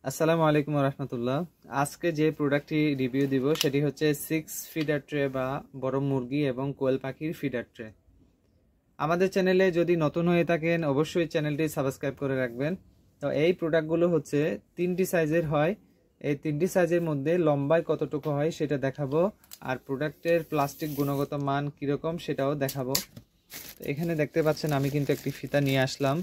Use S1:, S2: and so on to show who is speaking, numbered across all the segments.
S1: আসসালামু আলাইকুম রহমতুল্লাহ। আজকে যে প্রোডাক্টটি রিভিউ দিব সেটি হচ্ছে 6 ফিডার ট্রে বা বড় মুরগি এবং কোয়েল পাখির ফিডার ট্রে। আমাদের চ্যানেলে যদি নতুন হয়ে থাকেন অবশ্যই চ্যানেলটি সাবস্ক্রাইব করে রাখবেন। তো এই প্রোডাক্টগুলো হচ্ছে তিনটি সাইজের হয়। এই তিনটি সাইজের মধ্যে লম্বায় কতটুকু হয় সেটা দেখাবো, আর প্রোডাক্টের প্লাস্টিক গুণগত মান কীরকম সেটাও দেখাবো। তো এখানে দেখতে পাচ্ছেন আমি কিন্তু একটি ফিতা নিয়ে আসলাম।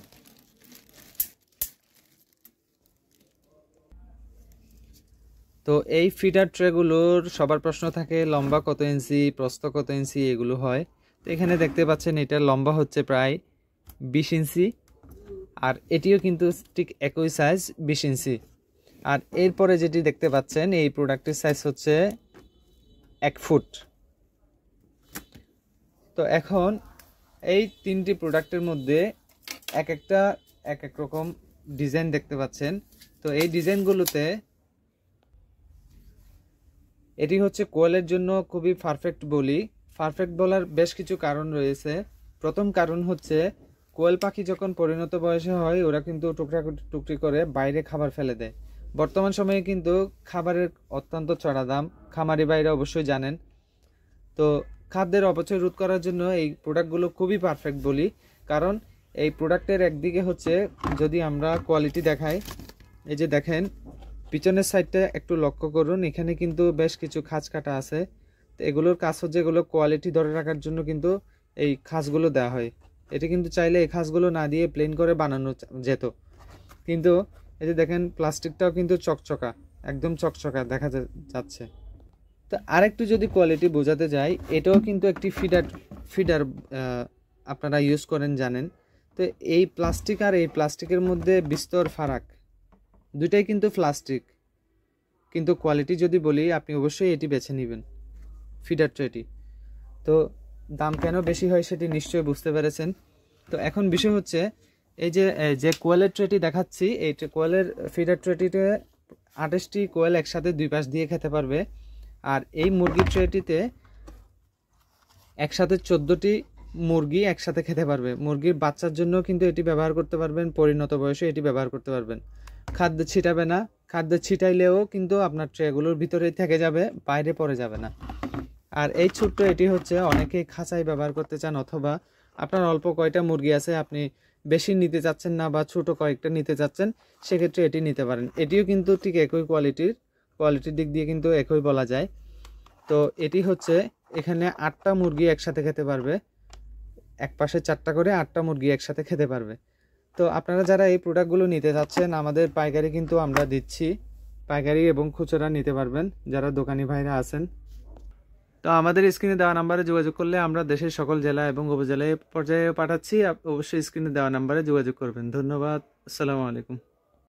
S1: তো এই ফিডার ট্রেগুলোর সবার প্রশ্ন থাকে লম্বা কত ইঞ্চি, প্রস্থ কত ইঞ্চি, এগুলো হয়। তো এখানে দেখতে পাচ্ছেন এটার লম্বা হচ্ছে প্রায় 20 ইঞ্চি, আর এটিও কিন্তু ঠিক একই সাইজ 20 ইঞ্চি। আর এরপরে যেটি দেখতে পাচ্ছেন এই প্রোডাক্টের সাইজ হচ্ছে 1 ফুট। তো এখন এই তিনটি প্রোডাক্টের মধ্যে এক এক রকম ডিজাইন দেখতে পাচ্ছেন। তো এই ডিজাইনগুলোতে এটি হচ্ছে কোয়েলের জন্য খুবই পারফেক্ট বলি। পারফেক্ট বলার বেশ কিছু কারণ রয়েছে। প্রথম কারণ হচ্ছে কোয়েল পাখি যখন পরিণত বয়সে হয় ওরা কিন্তু টুকরি করে বাইরে খাবার ফেলে দেয়। বর্তমান সময়ে কিন্তু খাবারের অত্যন্ত চড়া দাম, খামারি ভাইরা অবশ্যই জানেন। তো খাদ্যের অপচয় রোধ করার জন্য এই প্রোডাক্টগুলো খুবই পারফেক্ট বলি। কারণ এই প্রোডাক্টের একদিকে হচ্ছে যদি আমরা কোয়ালিটি দেখাই, এই যে দেখেন পিছনের সাইডটা একটু লক্ষ্য করুন, এখানে কিন্তু বেশ কিছু খাঁজ কাটা আছে। তো এগুলোর কাজ হচ্ছে এগুলো কোয়ালিটি ধরে রাখার জন্য কিন্তু এই খাঁজগুলো দেওয়া হয়। এটা কিন্তু চাইলে এই খাঁজগুলো না দিয়ে প্লেন করে বানানো যেত, কিন্তু এই যে দেখেন প্লাস্টিকটাও কিন্তু চকচকা, একদম চকচকা দেখা যাচ্ছে। তো আরেকটু যদি কোয়ালিটি বোঝাতে যাই, এটাও কিন্তু একটি ফিডার আপনারা ইউজ করেন জানেন। তো এই প্লাস্টিক আর এই প্লাস্টিকের মধ্যে বিস্তর ফারাক। দুইটাই কিন্তু প্লাস্টিক, কিন্তু কোয়ালিটি যদি বলি আপনি অবশ্যই এটি বেছে নেবেন, ফিডার ট্রেটি। তো দাম কেন বেশি হয় সেটি নিশ্চয়ই বুঝতে পেরেছেন। তো এখন বিষয় হচ্ছে এই যে কোয়েলের ট্রেটি দেখাচ্ছি, এই কোয়েলের ফিডার ট্রেটিতে 28টি কোয়েল একসাথে দুই পাশ দিয়ে খেতে পারবে। আর এই মুরগির ট্রেটিতে একসাথে 14টি মুরগি একসাথে খেতে পারবে। মুরগির বাচ্চার জন্য কিন্তু এটি ব্যবহার করতে পারবেন, পরিণত বয়সে এটি ব্যবহার করতে পারবেন। খাদ্য ছিটাবে না, খাদ্য ছিটাইলেও কিন্তু আপনার ট্রেগুলোর ভিতরেই থেকে যাবে, বাইরে পড়ে যাবে না। আর এই ছোট্ট এটি হচ্ছে অনেকেই খাঁচাই ব্যবহার করতে চান, অথবা আপনার অল্প কয়টা মুরগি আছে, আপনি বেশি নিতে চাচ্ছেন না বা ছোট কয়েকটা নিতে চাচ্ছেন, সেক্ষেত্রে এটি নিতে পারেন। এটিও কিন্তু ঠিক একই কোয়ালিটির দিক দিয়ে কিন্তু একই বলা যায়। তো এটি হচ্ছে এখানে 8টা মুরগি একসাথে খেতে পারবে, এক পাশে 4টা করে 8টা মুরগি একসাথে খেতে পারবে। তো আপনারা যারা এই প্রোডাক্টগুলো নিতে যাচ্ছেন, আমাদের পাইকারি কিন্তু আমরা দিচ্ছি, পাইকারি এবং খুচরা নিতে পারবেন যারা দোকানি ভাইরা আছেন। তো আমাদের স্ক্রিনে দেওয়া নাম্বারে যোগাযোগ করলে আমরা দেশের সকল জেলা এবং উপজেলায় পর্যায়ে পাঠাচ্ছি। অবশ্যই স্ক্রিনে দেওয়া নাম্বারে যোগাযোগ করবেন। ধন্যবাদ। আসসালামু আলাইকুম।